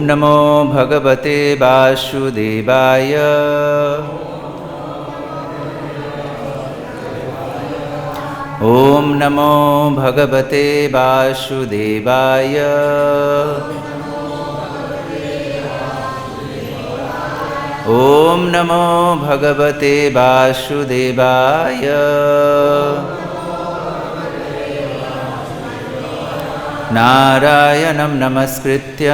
नमो भगवते वासुदेवाय। ओम नमो भगवते वासुदेवाय। ओम नमो भगवते वासुदेवाय। नारायणं नमस्कृत्य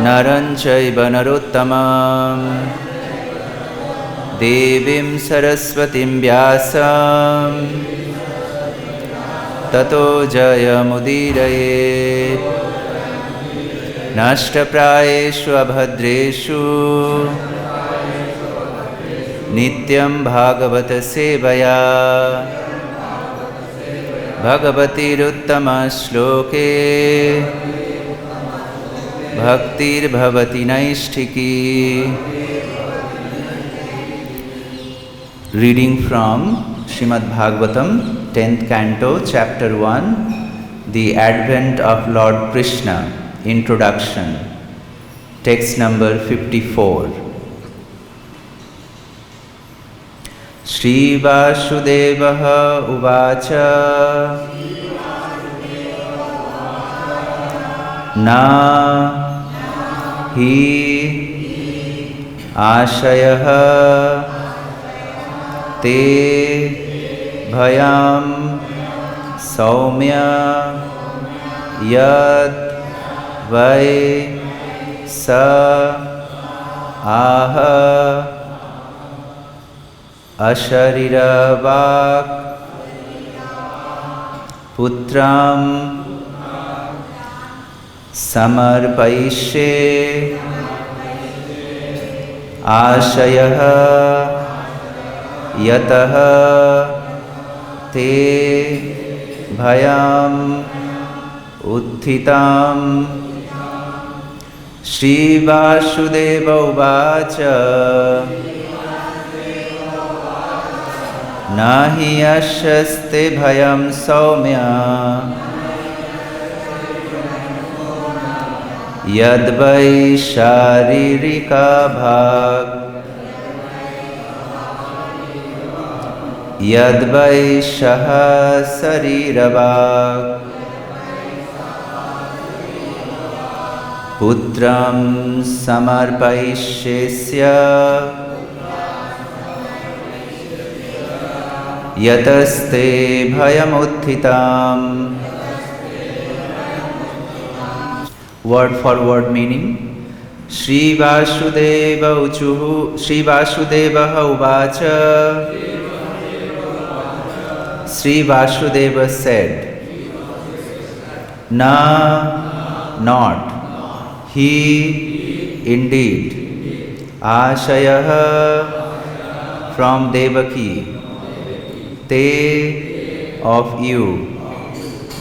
नरं चैव नरोत्तमं देवीं सरस्वतीं व्यासं ततो जयमुदीरयेत्। नष्टप्रायेषु अभद्रेषु नित्यं भागवत सेवया भगवतीरुत्तमश्लोके भक्तिर्भवति नैष्ठिकी। Reading from Srimad Bhagavatam, 10th Canto, Chapter 1, The Advent of Lord Krishna, Introduction, Text number 54. Shri Vasudevah Uvacha Na hi ashayah te bhayam saumya yad vai sa aha asharirabak putram samarpaishe ashayah यतः ते भयम् उत्थितं। श्री वासुदेव उवाच न हि यशस्ते भयं सौम्य यद्वै शारीरिका भाग यद्वै शः शरीरवाक् पुत्रं समर्पयिष्यस्य यतस्ते भयमुत्थितम्। Word for word meaning. Shri Vasudeva uchuhu Shri Vasudevah uvacha. Sri Vasudeva said, Na, not, he, indeed, Ashayah, from Devaki, te, of you,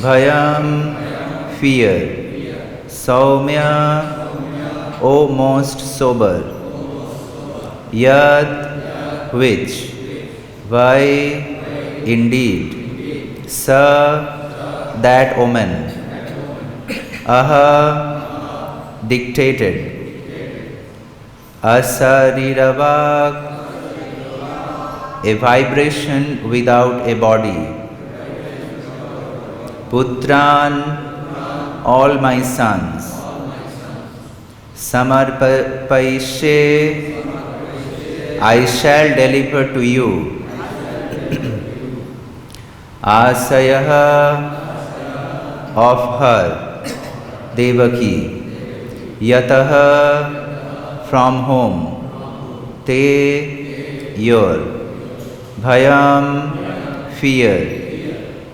Bhayam, fear, Saumya, O most sober, Yad, which, Vai, indeed, sa, that omen, aha, dictated, asariravak, a vibration without a body, putran, all my sons, samarpaishe, I shall deliver to you, Asayah, of her, Devaki, Yatah, from whom, Te, your, Bhayam, fear,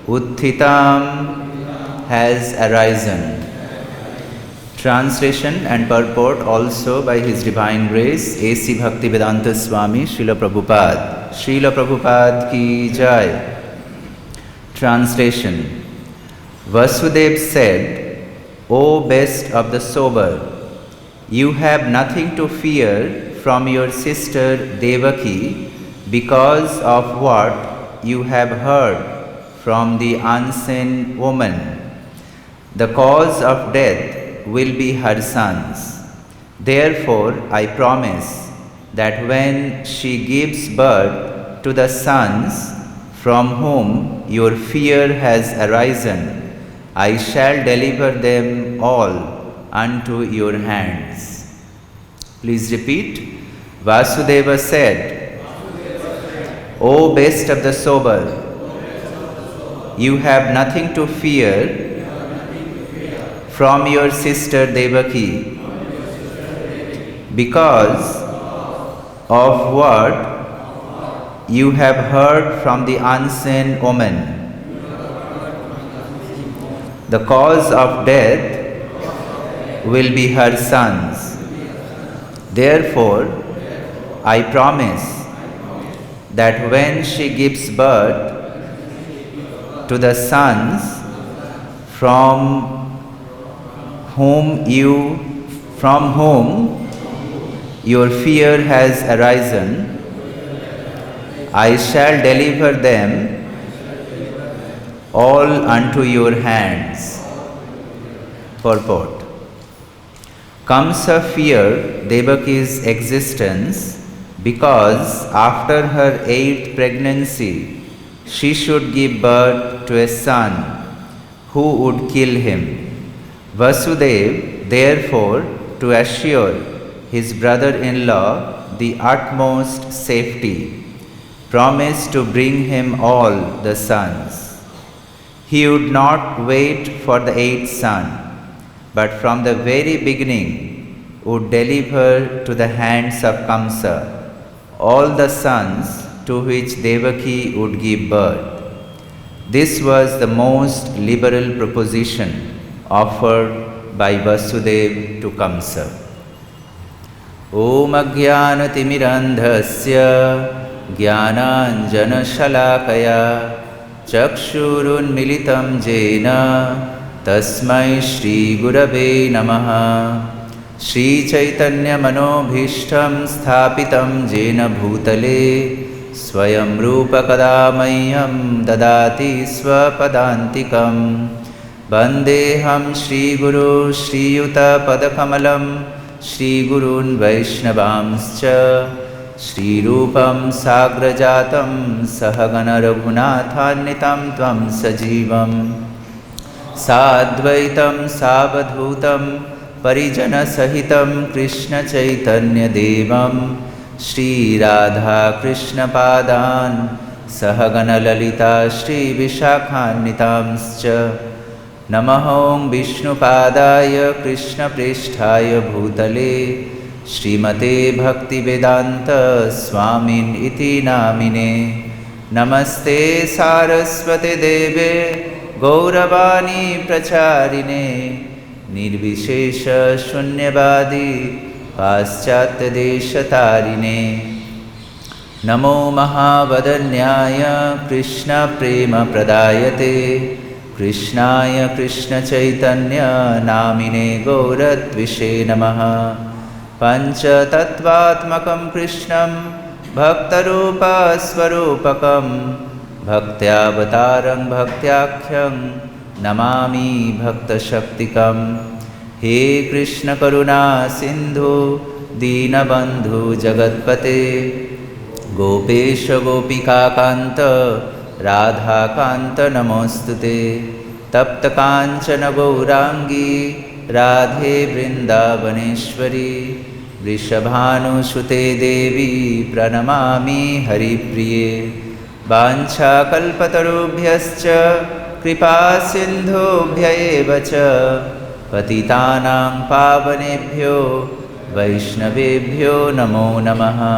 Utthitam, has arisen. Translation and purport also by His Divine Grace, A.C. Bhaktivedanta Swami, Srila Prabhupada. Srila Prabhupada ki jai. Translation. Vasudev said, O best of the sober, you have nothing to fear from your sister Devaki because of what you have heard from the unseen woman. The cause of death will be her sons. Therefore, I promise that when she gives birth to the sons from whom your fear has arisen, I shall deliver them all unto your hands. Please repeat. Vasudeva said, O best of the sober, you have nothing to fear from your sister Devaki, because of what you have heard from the unseen woman. The cause of death will be her sons. Therefore, I promise that when she gives birth to the sons from whom your fear has arisen, I shall deliver them all unto your hands. Purport. Kamsa feared Devaki's existence because after her 8th pregnancy, she should give birth to a son who would kill him. Vasudeva, therefore, to assure his brother-in-law the utmost safety, promised to bring him all the sons. He would not wait for the 8th son, but from the very beginning would deliver to the hands of Kamsa all the sons to which Devaki would give birth. This was the most liberal proposition offered by Vasudeva to Kamsa. Om Ajnanatimidandhasya Jnananjanashalakaya Chakshurunmilitam Jena Tasmai Shri Gurave Namaha. Shri Chaitanya Manobhishtam Sthapitam Jena Bhutale Swayam Rupa Kadamayam Dadati Swapadantikam. Vandeham Shri Guru Shri Yuta Padakamalam Shri Gurun Vaishnavamscha Shri Rupam Sagrajatam Sahagana Raghunathannitam Tvam Sajivam Sadvaitam Savadhutam Parijana Sahitam Krishna Chaitanya Devam Shri Radha Krishna Padan Sahagana Lalita Shri Vishakhannitamscha. Namahom Vishnu Padaya Krishna Prishthaya Bhutale Srimate Bhakti Vedanta Swamin Iti Namine. Namaste Saraswate Deve Gauravani Pracharine Nirvishesha Shunyavadi Paschatya Deshatarine. Namo Mahavadanyaya Krishna Prema Pradayate Krishnaya Krishna Chaitanya Namine Gauratvishe Namaha. Pancha Tattvatmakam Krishnam Bhaktarupa Swarupakam Bhaktyavatarang Bhaktyakyam Namami Bhakta Shaktikam. He Krishna Karuna Sindhu Deenabandhu Jagatpate Gopesha Gopika Kanta Radha Kanta Namostute. Tapta Kanchana Gaurangi Radhe Vrindavaneshwari. Vrishabhanu Sute Devi Pranamami Haripriye. Vancha Kalpatarubhyascha Kripa Sindhubhya eva cha. Patitanang Pavanebhyo Vaishnavebhyo Namo Namaha.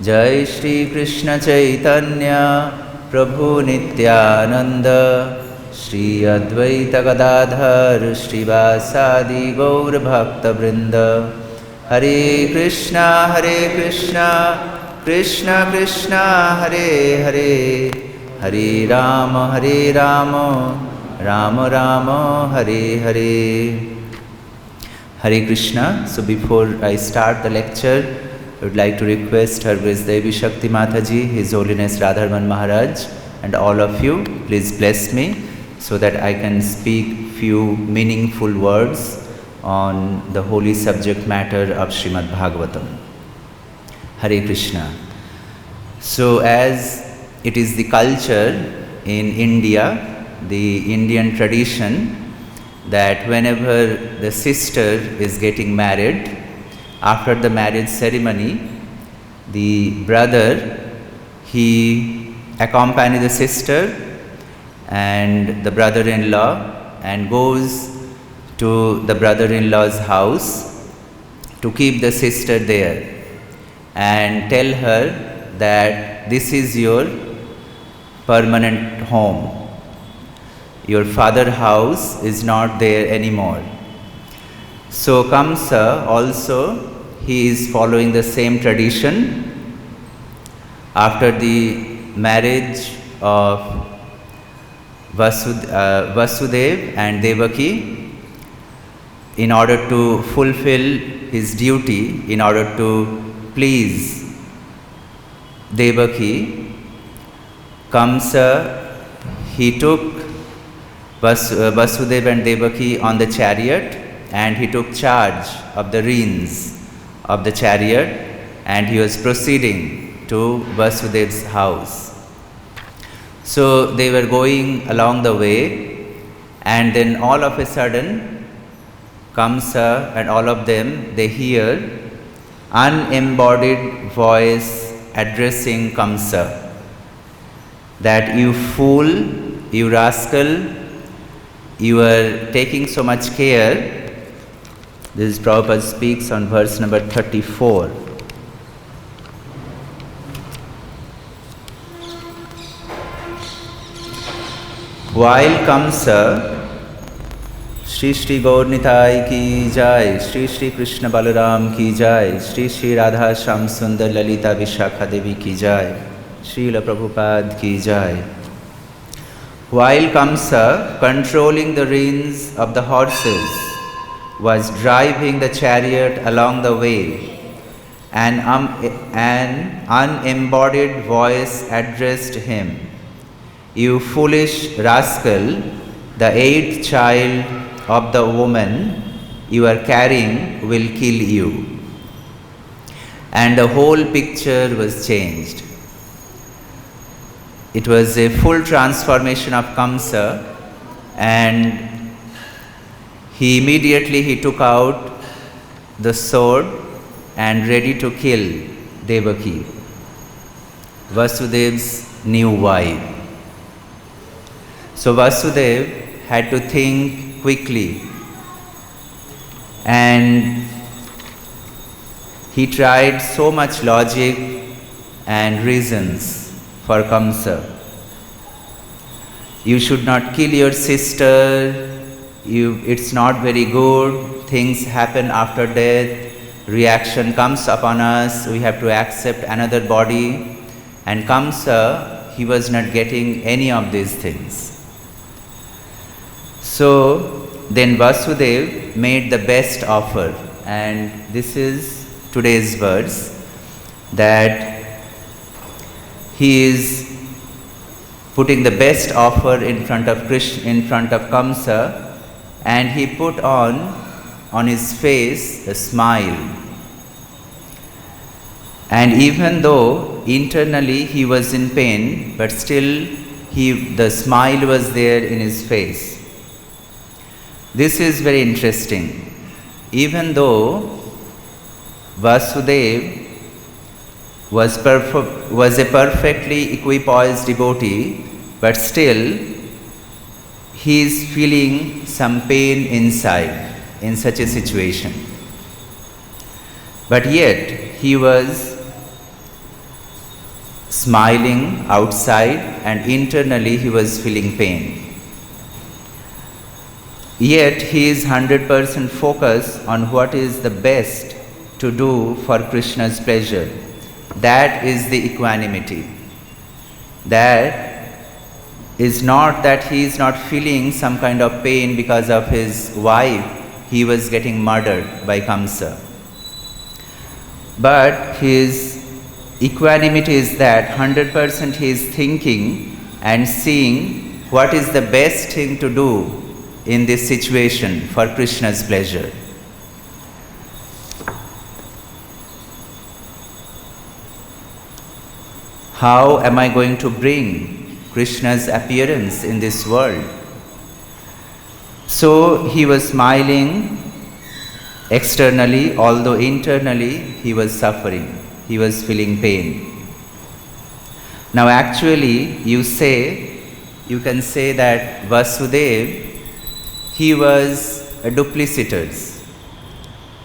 Jai Shri Krishna Chaitanya Prabhu Nityananda Shri Advaita Gadadhar Shri Vasadi Gaur Bhakta Vrinda. Hare Krishna Krishna Krishna Hare Hare. Hare Rama Rama Rama Hare Hare. Hare Krishna. So before I start the lecture, I would like to request Her Grace Devi Shakti Mataji, His Holiness Radharman Maharaj, and all of you, please bless me. so that I can speak few meaningful words on the holy subject matter of Srimad Bhagavatam. Hare Krishna. So as it is the culture in India, the Indian tradition, that whenever the sister is getting married, after the marriage ceremony, the brother, he accompanies the sister and the brother-in-law and goes to the brother-in-law's house to keep the sister there and tell her that this is your permanent home. Your father's house is not there anymore. So Kamsa also, he is following the same tradition. After the marriage of Vasudev and Devaki, in order to fulfill his duty, in order to please Devaki, Kamsa, he took Vasudev and Devaki on the chariot, and he took charge of the reins of the chariot, and he was proceeding to Vasudev's house. So they were going along the way, and then all of a sudden Kamsa and all of them, they hear unembodied voice addressing Kamsa, that you fool, you rascal, you are taking so much care. This is Prabhupada speaks on verse number 34. While Kamsa, Shri Shri Gaur Nitai ki jai, Shri Shri Krishna Balaram ki jai, Shri Shri Radha Sham Sundar Lalita Vishakha Devi ki jai, Srila Prabhupada ki jai. While Kamsa, controlling the reins of the horses, was driving the chariot along the way, an unembodied voice addressed him, "You foolish rascal, the 8th child of the woman you are carrying will kill you." And the whole picture was changed. It was a full transformation of Kamsa, and he took out the sword and ready to kill Devaki, Vasudev's new wife. So Vasudev had to think quickly, and he tried so much logic and reasons for Kamsa. You should not kill your sister. It's not very good. Things happen after death. Reaction comes upon us. We have to accept another body. And Kamsa, he was not getting any of these things. So then Vasudev made the best offer. And this is today's verse, that he is putting the best offer in front of Kamsa, and he put on his face a smile. And even though internally he was in pain, but still the smile was there in his face. This is very interesting. Even though Vasudev was a perfectly equipoised devotee, but still he is feeling some pain inside in such a situation. But yet he was smiling outside, and internally he was feeling pain. Yet he is 100% focused on what is the best to do for Krishna's pleasure. That is the equanimity. That is not that he is not feeling some kind of pain because of his wife. He was getting murdered by Kamsa. But his equanimity is that 100% he is thinking and seeing what is the best thing to do in this situation for Krishna's pleasure. How am I going to bring Krishna's appearance in this world? So he was smiling externally, although internally he was suffering. He was feeling pain. Now actually you can say that Vasudeva, he was a duplicitous.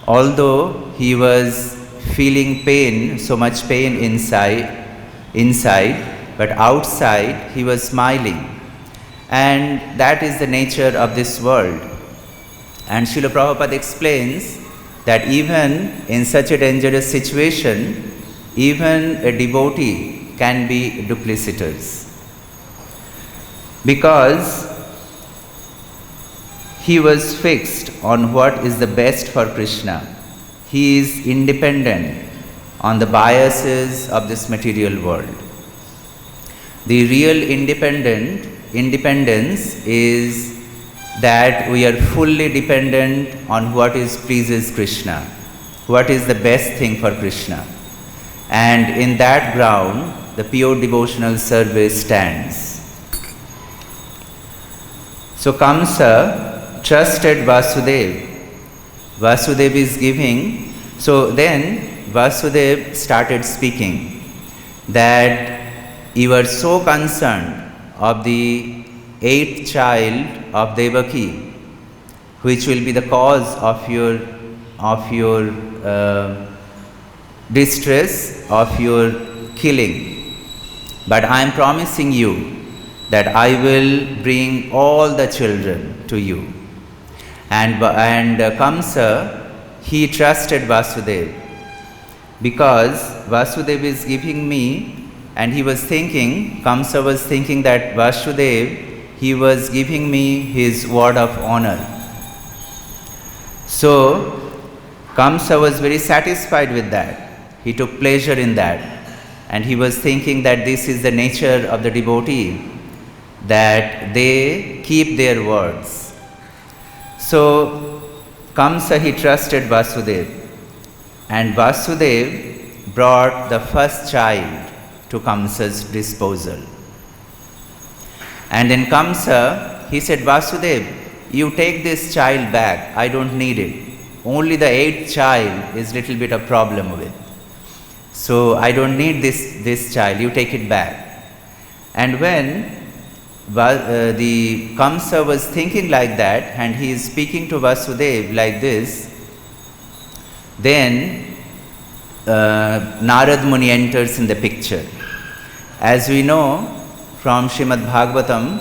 Although he was feeling pain, so much pain inside, but outside he was smiling. And that is the nature of this world. And Srila Prabhupada explains that even in such a dangerous situation, even a devotee can be duplicitous. Because he was fixed on what is the best for Krishna. He is independent on the biases of this material world. The real independence is that we are fully dependent on what pleases Krishna, what is the best thing for Krishna. And in that ground, the pure devotional service stands. So Kamsa trusted Vasudeva. Vasudeva is giving. So then Vasudeva started speaking that you are so concerned of the 8th child of Devaki, which will be the cause of your distress, of your killing. But I am promising you that I will bring all the children to you. And Kamsa, he trusted Vasudeva, because Vasudeva is giving me. And he was thinking, Kamsa was thinking that Vasudeva, he was giving me his word of honor. So, Kamsa was very satisfied with that. He took pleasure in that. And he was thinking that this is the nature of the devotee, that they keep their words. So, Kamsa, he trusted Vasudeva. And Vasudeva brought the first child to Kamsa's disposal. And then Kamsa, he said, Vasudeva, you take this child back, I don't need it. Only the 8th child is little bit of problem with. So I don't need this child, you take it back. And when the Kamsa was thinking like that, and he is speaking to Vasudeva like this, then Narad Muni enters in the picture. As we know from Srimad Bhagavatam,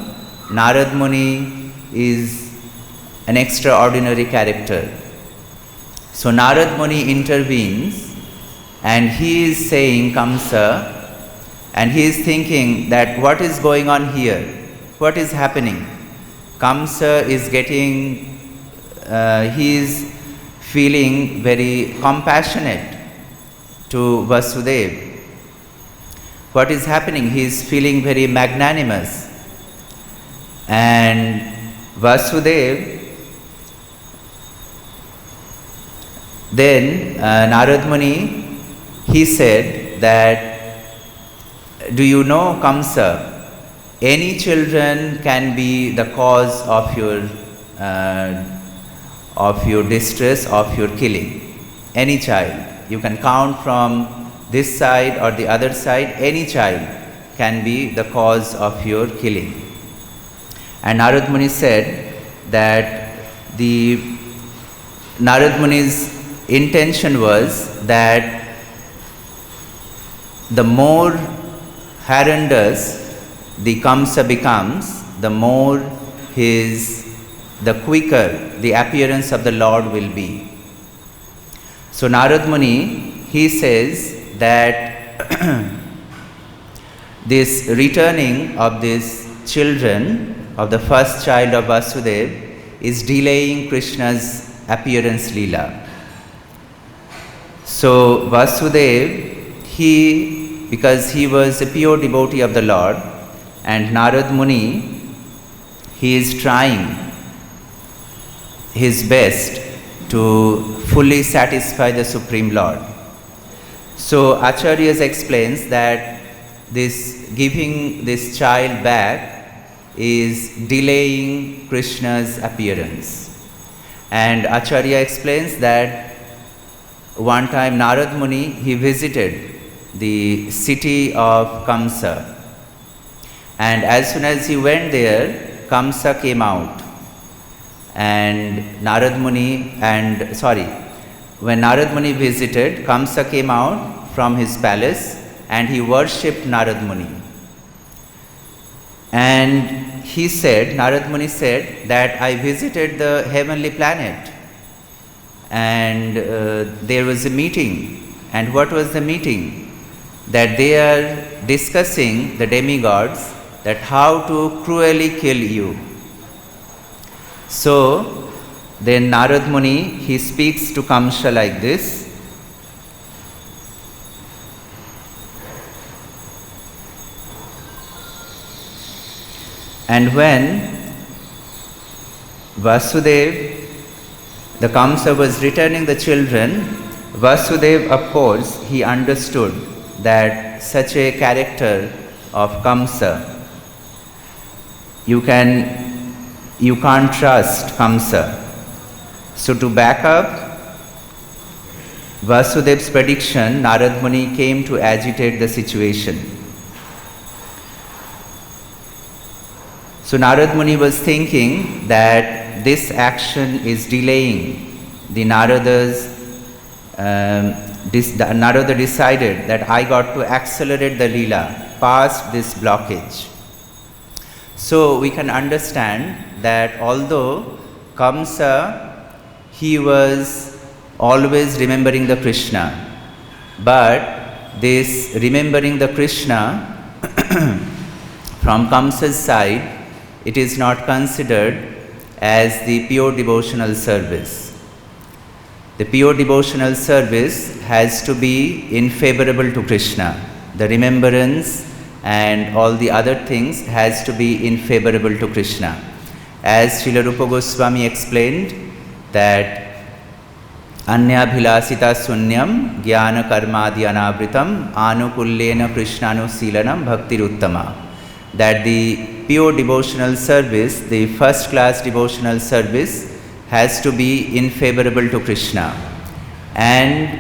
Narad Muni is an extraordinary character. So Narad Muni intervenes, and he is saying, Kamsa, and he is thinking that what is going on here? What is happening? Kamsa is he is feeling very compassionate to Vasudeva. What is happening? He is feeling very magnanimous. And Vasudeva, then Narad Muni, he said that, do you know, Kamsa, any children can be the cause of your distress, of your killing. Any child. You can count from this side or the other side, any child can be the cause of your killing. And Narad Muni said that Narad Muni's intention was that the more horrendous the Kamsa becomes, the more the quicker the appearance of the Lord will be. So Narad Muni, he says that this returning of these children, of the first child of Vasudeva, is delaying Krishna's appearance Leela. So Vasudeva, because he was a pure devotee of the Lord, and Narad Muni, he is trying his best to fully satisfy the Supreme Lord. So Acharyas explains that this giving this child back is delaying Krishna's appearance. And Acharya explains that one time Narad Muni, he visited the city of Kamsa. And as soon as he went there, Kamsa came out. And when Narad Muni visited, Kamsa came out from his palace and he worshipped Narad Muni. And Narad Muni said that I visited the heavenly planet and there was a meeting. And what was the meeting? That they are discussing, the demigods, that how to cruelly kill you. So then Narad Muni, he speaks to Kamsa like this. And when Vasudev, the Kamsa was returning the children, Vasudev, of course, he understood that such a character of Kamsa, you can't trust Kamsa. So to back up Vasudev's prediction, Narad Muni came to agitate the situation. So Narad Muni was thinking that this action is delaying the Narada's. Narada decided that I got to accelerate the Leela past this blockage. So we can understand that although Kamsa, he was always remembering the Krishna, but this remembering the Krishna from Kamsa's side, it is not considered as the pure devotional service. The pure devotional service has to be in favorable to Krishna. The remembrance and all the other things has to be in favorable to Krishna. As Srila Rupa Goswami explained that Anyabhilasita sunyam jnana karmadi anavritam anukullena krishnanu bhakti uttama, that the pure devotional service, the first class devotional service, has to be in favorable to Krishna. And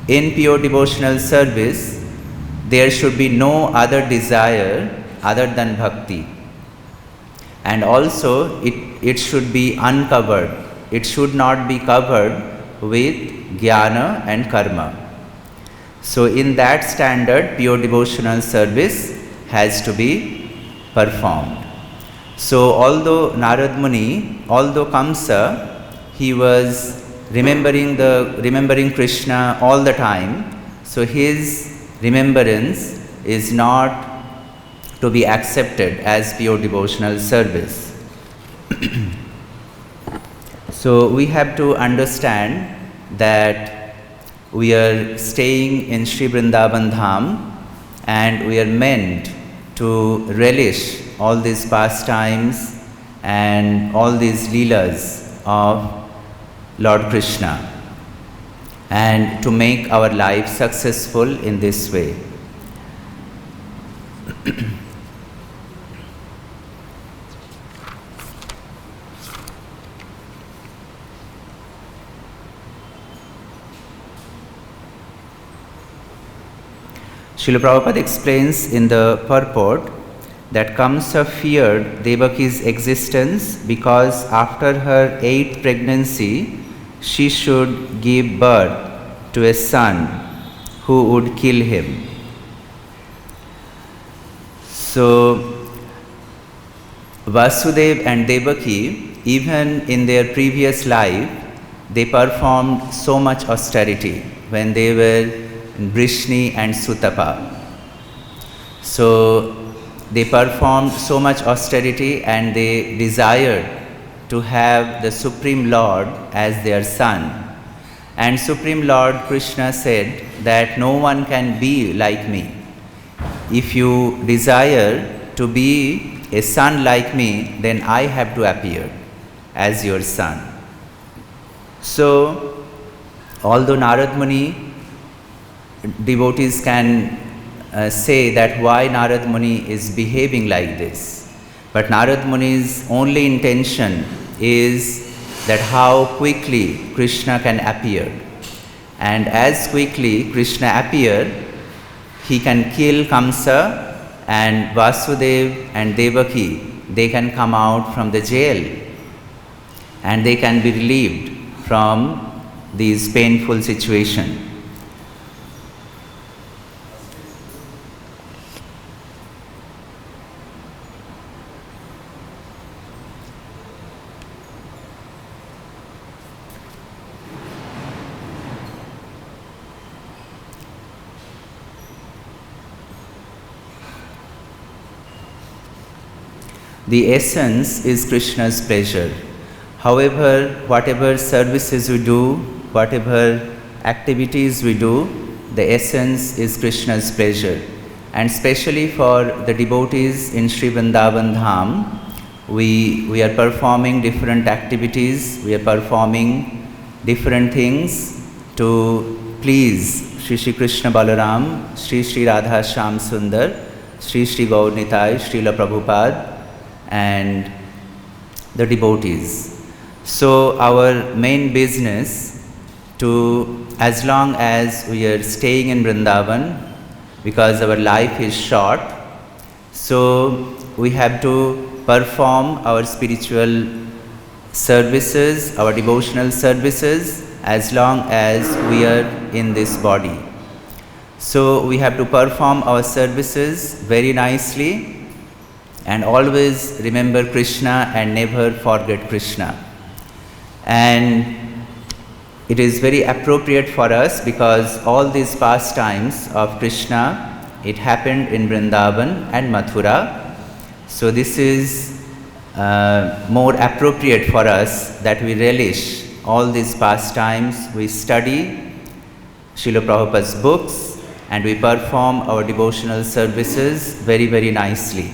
in pure devotional service, there should be no other desire other than bhakti. And also, it should be uncovered. It should not be covered with jnana and karma. So in that standard, pure devotional service has to be performed. So although Narad Muni, although Kamsa, he was remembering Krishna all the time, so his remembrance is not to be accepted as pure devotional service. So we have to understand that we are staying in Sri Vrindavan Dham and we are meant to relish all these pastimes and all these leelas of Lord Krishna and to make our life successful in this way. Srila Prabhupada explains in the purport that Kamsa feared Devaki's existence because after her 8th pregnancy, she should give birth to a son who would kill him. So, Vasudev and Devaki, even in their previous life, they performed so much austerity when they were in Vrishni and Sutapa. So, they performed so much austerity and they desired to have the Supreme Lord as their son. And Supreme Lord Krishna said that no one can be like me. If you desire to be a son like me, then I have to appear as your son. So, although Narad Muni, devotees can say that why Narad Muni is behaving like this. But Narad Muni's only intention is that how quickly Krishna can appear. And as quickly Krishna appear, he can kill Kamsa, and Vasudev and Devaki, they can come out from the jail and they can be relieved from this painful situation. The essence is Krishna's pleasure. However, whatever services we do, whatever activities we do, the essence is Krishna's pleasure. And especially for the devotees in Sri Vrindavan Dham, we are performing different activities, we are performing different things to please Shri Shri Krishna Balaram, Shri Shri Radha Shyam Sundar, Shri Shri Gaur Nitai, Srila Prabhupada, and the devotees. So our main business to, as long as we are staying in Vrindavan, because our life is short, so we have to perform our spiritual services, our devotional services, as long as we are in this body. So we have to perform our services very nicely and always remember Krishna and never forget Krishna. And it is very appropriate for us because all these pastimes of Krishna, it happened in Vrindavan and Mathura. So this is more appropriate for us that we relish all these pastimes, we study Srila Prabhupada's books and we perform our devotional services very, very nicely.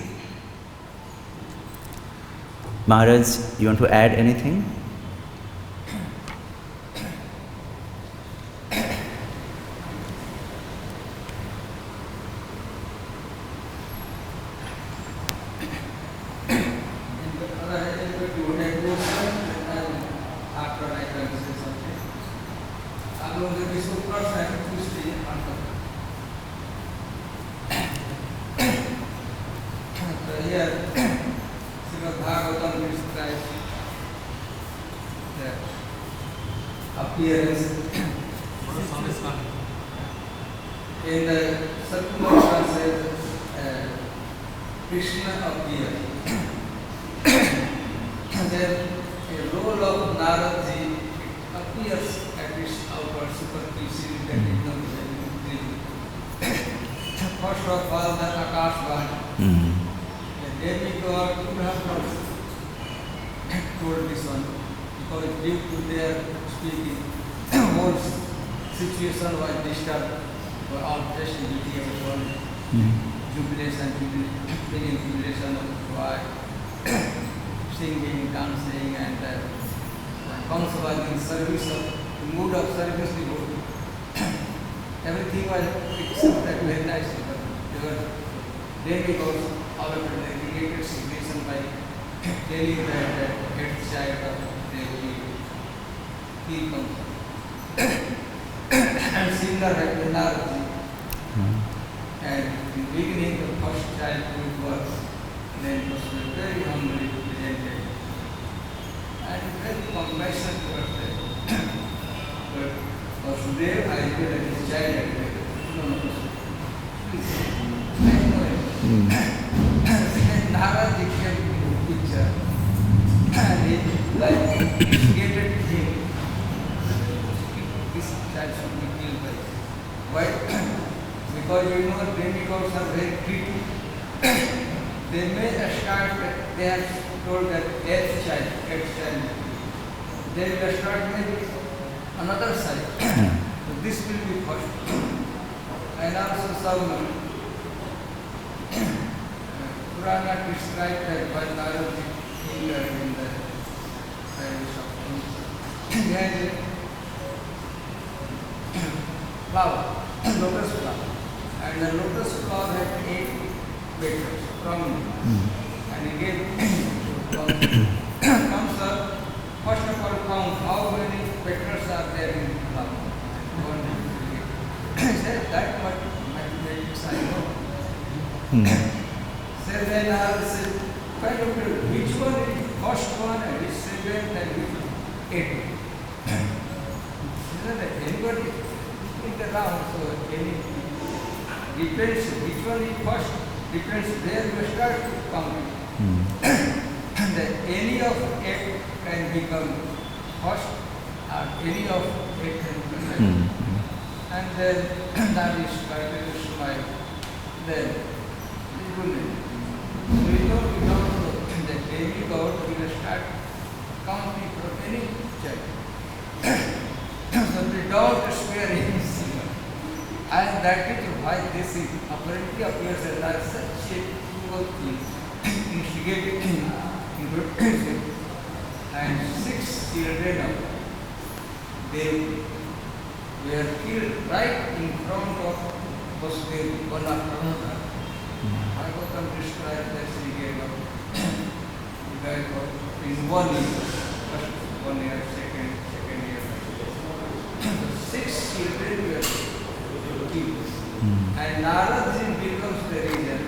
Maharaj, you want to add anything? Appearance in the circular says Krishna appeared. Then a role of Naradji appears at its outward superficie that is not very First of all, the Akashvani. The demigod could have not told this one because due to their speaking, whole situation was disturbed for all fresh duty of the world. Jubilation, bringing jubilation of joy, singing, dancing, and Kamsa was in service of, mood of service devotee. Everything was accepted very nicely, but they were demigods, however, they created situation by telling that head child of he comes. And singer had been Naradji. And in the beginning, the first child who was then was very humbly presented. And very compassionate towards them. But Vasudev, I feel that his child had been. No, please. I know it. Second, Naradji came in the picture. And he like instigated him. This child should be killed by. Why? Because you know demigods are very greedy. They may start that they have told that eighth child. They will start maybe another side. So this will be first. And also some Purana described that by Narada in the Parish of He had a flower, lotus flower, and the lotus flower had 8 petals from and he gave comes up. First of all, count how many petals are there in the flower. He said that much mathematics I know. So then I said, find out which one is first one and which second and which eighth. Isn't that anybody in the round, so any depends which one is first, depends where you start counting. And any of 8 can become first, or any of 8 can become second. And then that is started to smile. Then we know that any God will start counting from any child. So we don't spare any single. And that is why this is apparently appears as such a cruel thing, instigating and 6 children of they were killed right in front of Vasudeva, one after another. Bhagavatam described that he gave up in 1 year, first 1 year, second year. So 6 children were killed. And Narada becomes the reason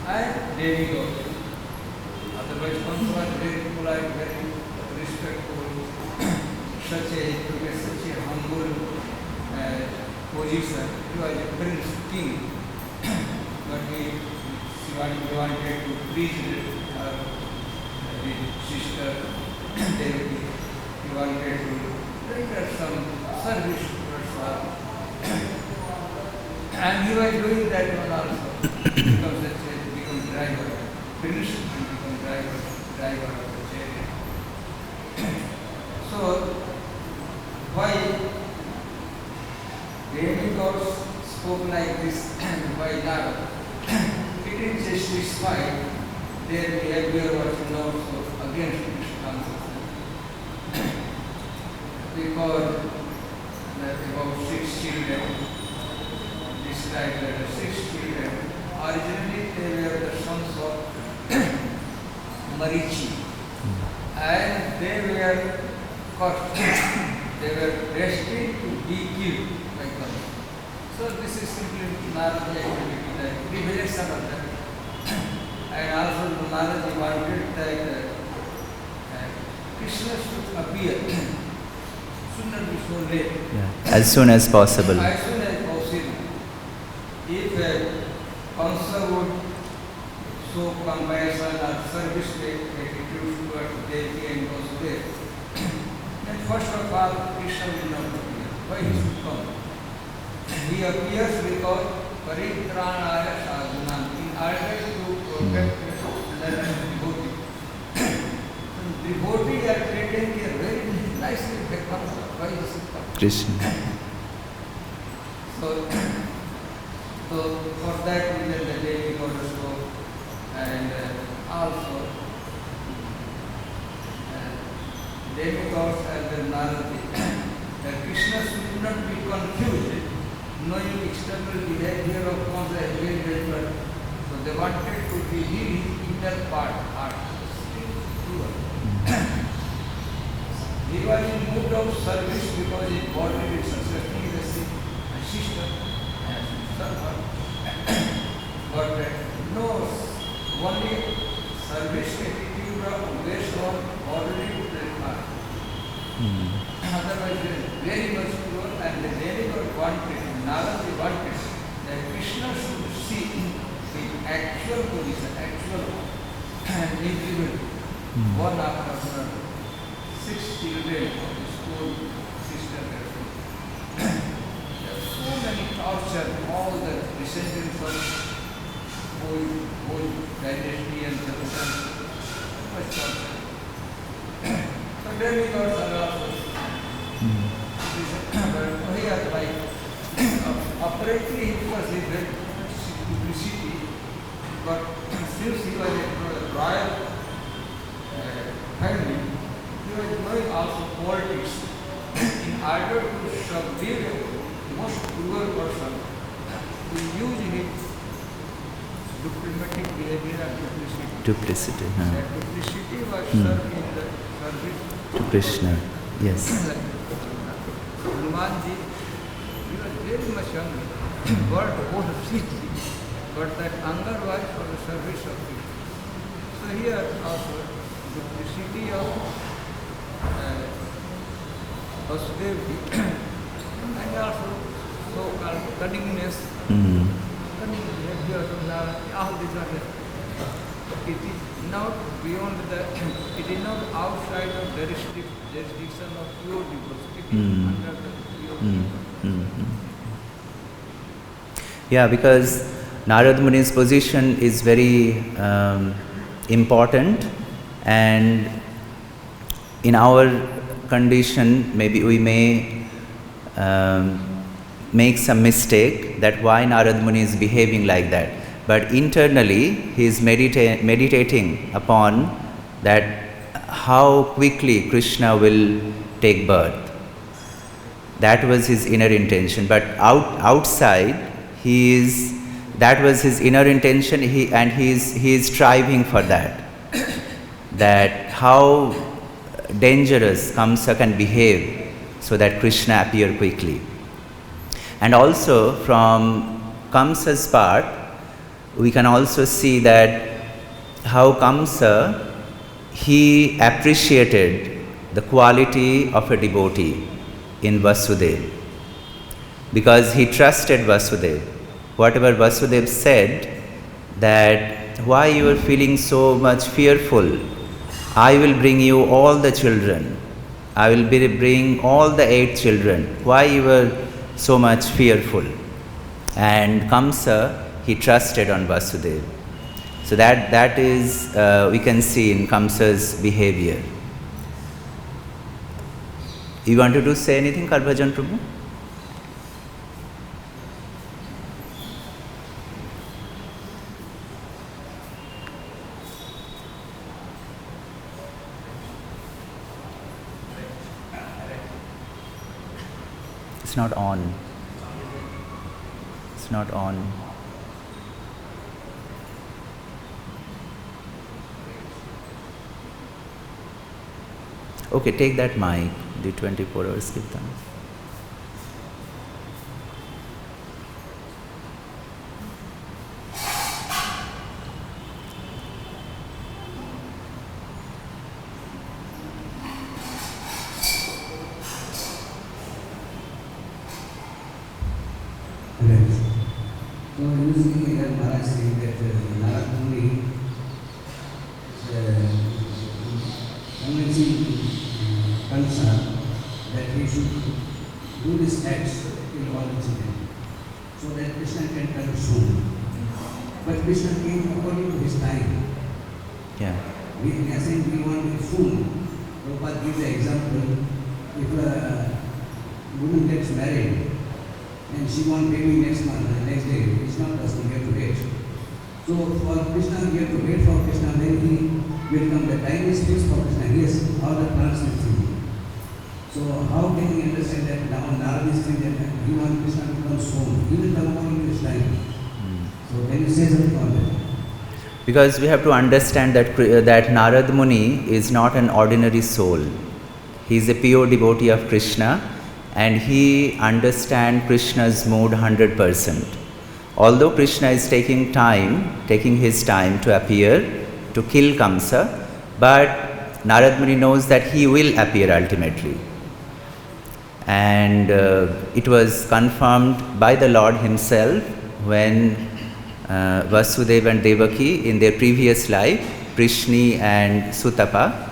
and demigod. Otherwise, one was very polite, very respectful, such a humble position. He was a prince king. But she wanted to please her sister Devaki. He wanted to render some service to her. And he was doing that one also. Become driver, prince and become driver of the chariot. So, why demigods spoke like this and why Narada? It is justified their behavior was not so against Krishna. Because about 6 children, described that 6 children, originally they were the sons of Marichi, and they were cursed. They were destined to be killed by God. So this is simply Narada activity, the revelation of that. And also Narada wanted that Krishna should appear sooner before late. As soon as possible. As soon as possible. If Kamsa would show compassion or service attitude towards Devi and Vasudeva, then first of all Krishna will not appear. Why he should come? He appears because Paritranaya Sadhana, in order to protect the devotee. Devotees are taken care very nicely by Kamsa. Why he should come? Krishna. So for that reason the Devi goddess spoke, and also demigods and the Narada, that Krishna should not be confused, knowing external behavior of Kamsa as very well. So they wanted to reveal his inner part, heart. He was in mood of service because his body is successfully the sister and servant. But no, only service attitude of based on bodily heart. Otherwise, very much pure, and the demigod wanted, Narada wanted that Krishna should see the actual position, actual and visible, one after another. 6 children of his own sister. There are so many torture, all the descendants of old dynasty and tradition, much torture. So demigods are also here like apparently it was a very simplicity, but since he was royal family, he was knowing also politics. In order to subdue a most cruel person, he used his diplomatic behavior and duplicity. Duplicity. That duplicity was served in the service To Krishna. Yes. Hanumanji, he was very much angry, burned the whole city, but that anger was for the service of Krishna. So here also duplicity of Vasudevi and also so-called cunningness, cunning behavior of Narada, all these are there. It is not beyond the, it is not outside of the jurisdiction of pure devotion. It is under the pure devotion. Yeah, because Narad Muni's position is very important, and in our condition maybe we may make some mistake that why Narad Muni is behaving like that. But internally he is meditating upon that how quickly Krishna will take birth. That was his inner intention. But outside that was his inner intention, he is striving for that. That how dangerous Kamsa can behave so that Krishna appear quickly. And also from Kamsa's part, we can also see that how Kamsa, he appreciated the quality of a devotee in Vasudeva, because he trusted Vasudeva. Whatever Vasudeva said, that why you are feeling so much fearful, I will bring you all the children, I will bring all the 8 children, why you are so much fearful? And Kamsa, he trusted on Vasudeva. So that is, we can see in Kamsa's behavior. You wanted to say anything, Harbhajan Prabhu? It's not on. It's not on. Okay, take that mic, the 24 hours Kirtan. So usually when Maharaj saying that Narad Muni convincing Kamsa that he should do this acts in all incident, so that Krishna can come soon. But Krishna came according to his time. Yeah. We are saying we want it soon. Prabhupada gives the example, if a woman gets married and she wants baby next month, the next day, it's not possible, we have to wait. So for Krishna, we have to wait for Krishna, then he will come. The time is fixed for Krishna. Yes, all the plans will see. So how can we understand that now Narada is saying that he wants Krishna to come soon? He will come according to his time. So can you say something on that? Because we have to understand that Narad Muni is not an ordinary soul. He is a pure devotee of Krishna, and he understands Krishna's mood 100%. Although Krishna is taking his time to appear, to kill Kamsa, but Narad Muni knows that he will appear ultimately. And it was confirmed by the Lord himself when Vasudeva and Devaki in their previous life, Prishni and Sutapa,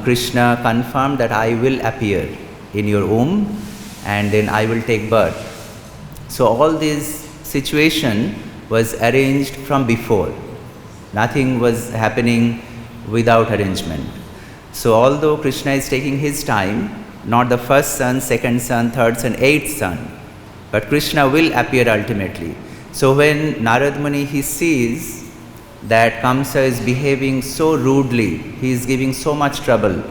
Krishna confirmed that I will appear in your womb and then I will take birth. So all this situation was arranged from before. Nothing was happening without arrangement. So although Krishna is taking his time, not the first son, second son, third son, eighth son, but Krishna will appear ultimately. So when Narad Muni he sees that Kamsa is behaving so rudely, he is giving so much trouble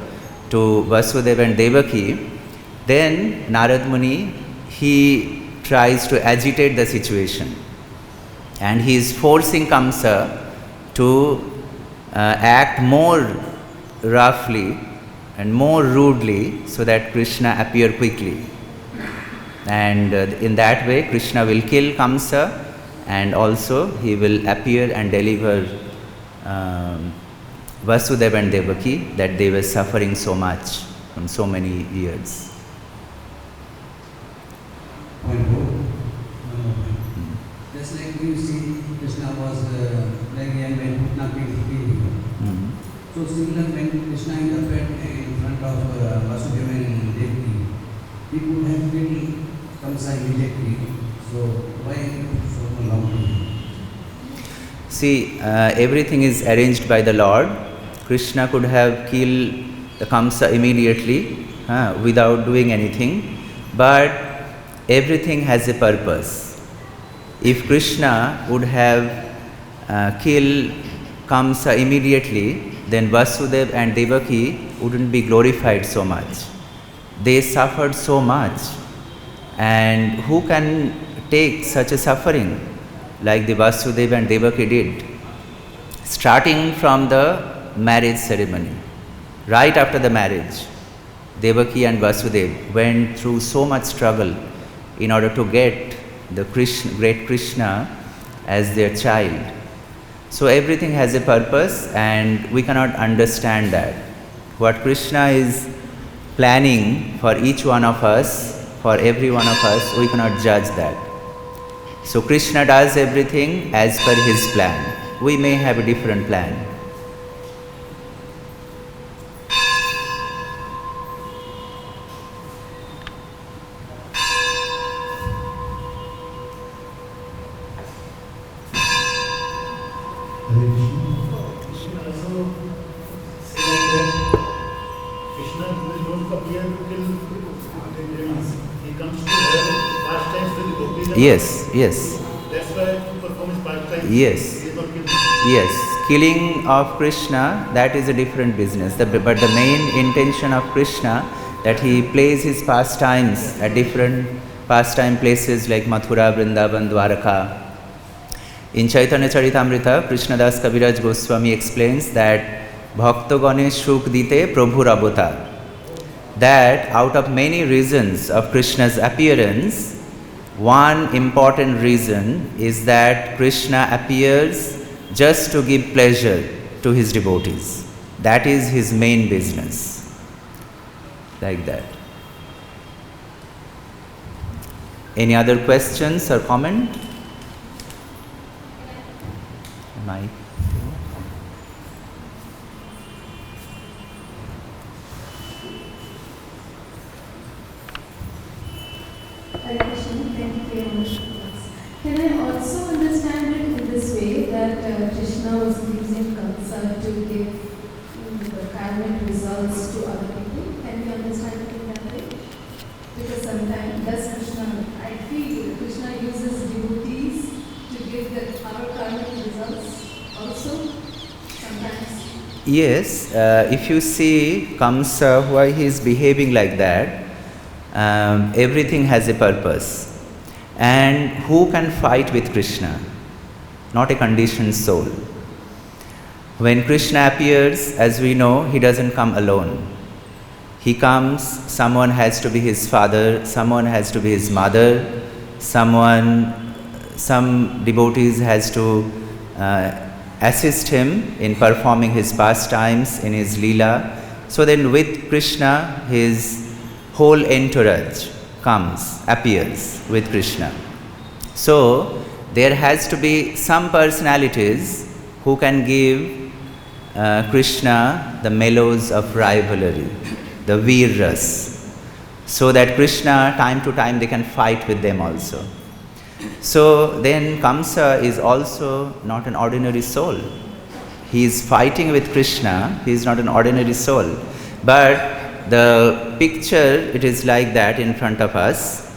to Vasudeva and Devaki, then Narad Muni, he tries to agitate the situation and he is forcing Kamsa to act more roughly and more rudely so that Krishna appear quickly. And in that way Krishna will kill Kamsa and also he will appear and deliver Vasudeva and Devaki, that they were suffering so much from so many years. Point four. Just like you see, Krishna was like young man, nothing feeling. So similar when Krishna interfered in front of Vasudeva and Devaki, he could have killed Kamsa immediately. So why so long? See, everything is arranged by the Lord. Krishna could have killed the Kamsa immediately without doing anything, but everything has a purpose. If Krishna would have killed Kamsa immediately, then Vasudeva and Devaki wouldn't be glorified so much. They suffered so much, and who can take such a suffering like the Vasudeva and Devaki did? Starting from the marriage ceremony, right after the marriage, Devaki and Vasudeva went through so much struggle in order to get the great Krishna as their child. So everything has a purpose and we cannot understand that. What Krishna is planning for each one of us, for every one of us, we cannot judge that. So Krishna does everything as per his plan. We may have a different plan. Yes, yes. That's why to perform his pastimes. Yes. Yes. Killing of Krishna, that is a different business. But the main intention of Krishna, that he plays his pastimes at different pastime places like Mathura, Vrindavan, Dwaraka. In Chaitanya Charitamrita, Krishnadas Kaviraj Goswami explains that Bhaktagane Shuk Dite Prabhur Avatar. That out of many reasons of Krishna's appearance, one important reason is that Krishna appears just to give pleasure to his devotees. That is his main business. Like that. Any other questions or comment? Mike? Can I also understand it in this way that Krishna was using Kamsa to give the karmic results to other people? Can you understand it in that way? Because sometimes does Krishna, I feel Krishna uses devotees to give the our karmic results also sometimes. Yes, if you see Kamsa, why he is behaving like that, everything has a purpose. And who can fight with Krishna? Not a conditioned soul. When Krishna appears, as we know, he doesn't come alone. He comes, someone has to be his father, someone has to be his mother, some devotees has to assist him in performing his pastimes, in his Leela. So then with Krishna, his whole entourage appears with Krishna. So there has to be some personalities who can give Krishna the mellows of rivalry, the Veeras, so that Krishna time to time they can fight with them also. So then Kamsa is also not an ordinary soul. He is fighting with Krishna, he is not an ordinary soul. But the picture, it is like that in front of us,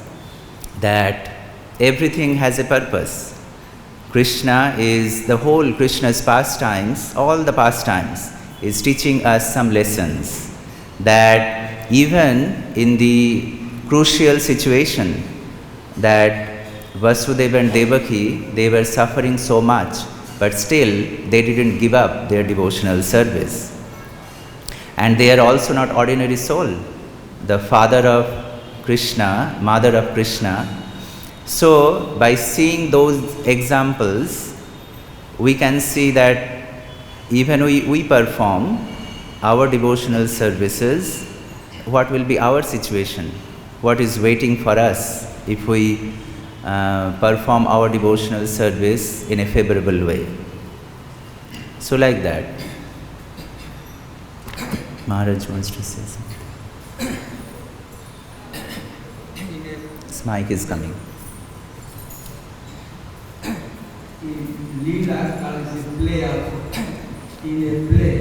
that everything has a purpose. Krishna is the whole Krishna's pastimes, all the pastimes, is teaching us some lessons that even in the crucial situation that Vasudeva and Devaki, they were suffering so much, but still they didn't give up their devotional service. And they are also not ordinary soul. The father of Krishna, mother of Krishna. So by seeing those examples, we can see that even we perform our devotional services, what will be our situation? What is waiting for us if we perform our devotional service in a favorable way? So like that. Maharaj wants to say something. This mic is coming. In Leela, as a play also. In a play,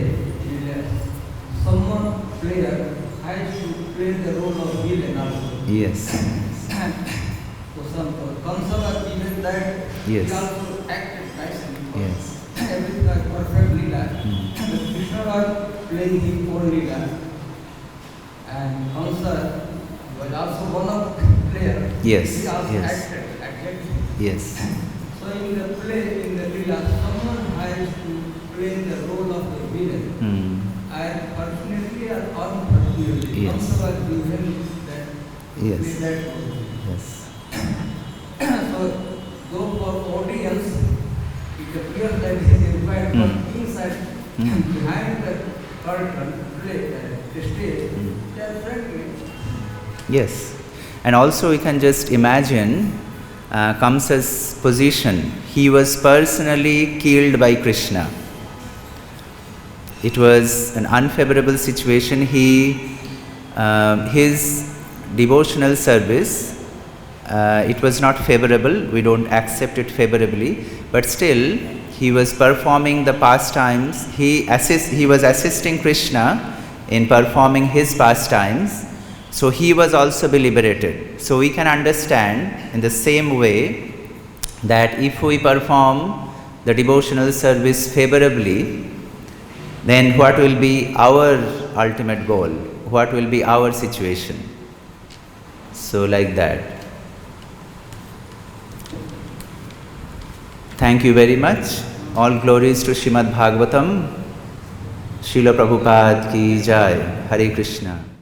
someone player has to play the role of villain also. Yes. So some Kamsa even that Yes. he also acted nicely. Yes. Everything was perfect Leela. But Krishna was playing his own Leela. And Kamsa was also one of the players. Yes, He also yes. acted. Yes. So in the play, in the Leela, someone has to play the role of the villain. Hmm. And fortunately or unfortunately, Yes. Kamsa was given that Yes. play that role. Yes. So, though for audience, it appears that he is invited, but inside, behind the curtain, the stage, they are friendly. Yes. And also we can just imagine Kamsa's position. He was personally killed by Krishna. It was an unfavorable situation. His devotional service, it was not favorable. We don't accept it favorably. But still, he was performing the pastimes. He was assisting Krishna in performing his pastimes. So he was also be liberated. So we can understand in the same way that if we perform the devotional service favorably, then what will be our ultimate goal? What will be our situation? So like that. Thank you very much. All glories to Srimad Bhagavatam. Srila Prabhupada ki jai. Hare Krishna.